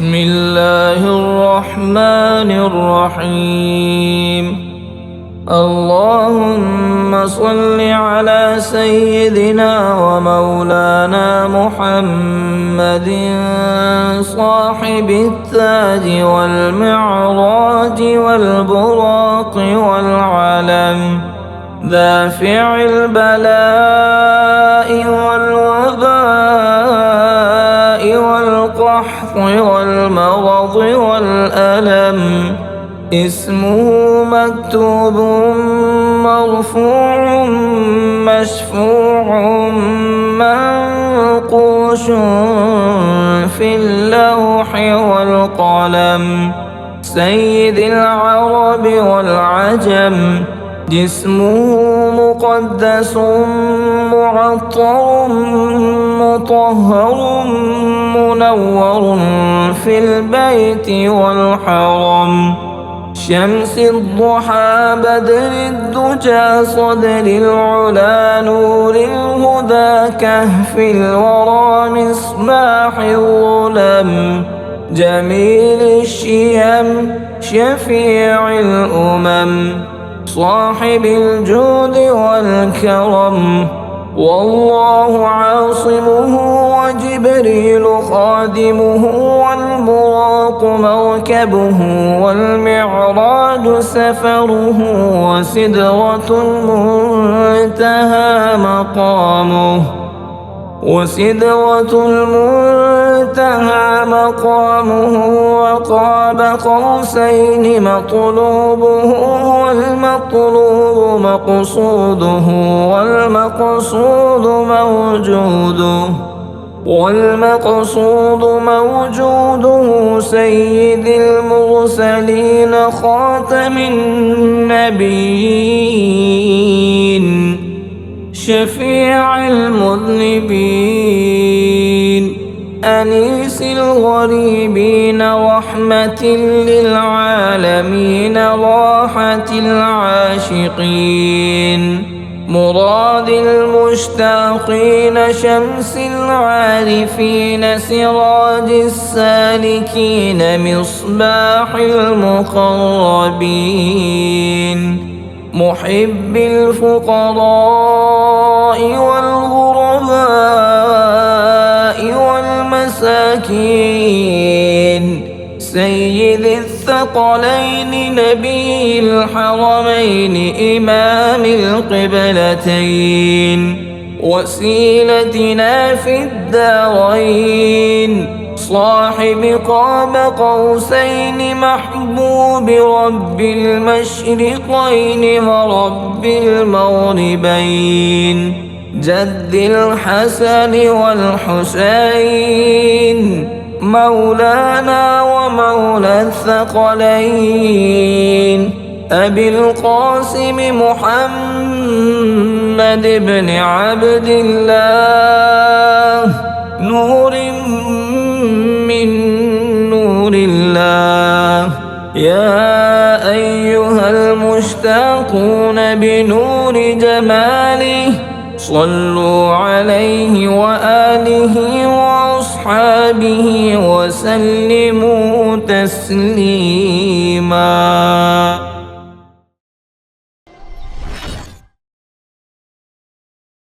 بسم الله الرحمن الرحيم. اللهم صل على سيدنا ومولانا محمد صاحب التاج والمعراج والبراق والعلم، دافع البلاء والوباء والقحط والمرض والألم، اسمه مكتوب مرفوع مشفوع منقوش في اللوح والقلم، سيد العرب والعجم، جسمه مقدس معطر مطهر منور في البيت والحرم، شمس الضحى بدر الدجى صدر العلا نور الهدى كهف الورى مصباح الظلم، جميل الشيم شفيع الأمم، صاحب الجود والكرم، والله عاصمه وجبريل خادمه والبراق مركبه والمعراج سفره وسدرة المنتهى مقامه وقاب قوسين مطلوبه والمطلوب مقصوده والمقصود موجوده، سيد المرسلين خاتم النبيين شفيع المذنبين، أنيس الغريبين رحمة للعالمين راحة العاشقين، مراد المشتاقين شمس العارفين سراج السالكين مصباح المقربين، محب الفقراء والغرباء والمساكين، سيد الثقلين نبي الحرمين إمام القبلتين، وسيلتنا في الدارين، صاحب قاب قوسين محبوب رب المشرقين ورب المغربين، جد الحسن والحسين، مولانا ومولى الثقلين، أبي القاسم محمد بن عبد الله، نور من نور الله، يا أيها المشتاقون بنور جماله صلوا عليه وآله وأصحابه وسلموا تسليما.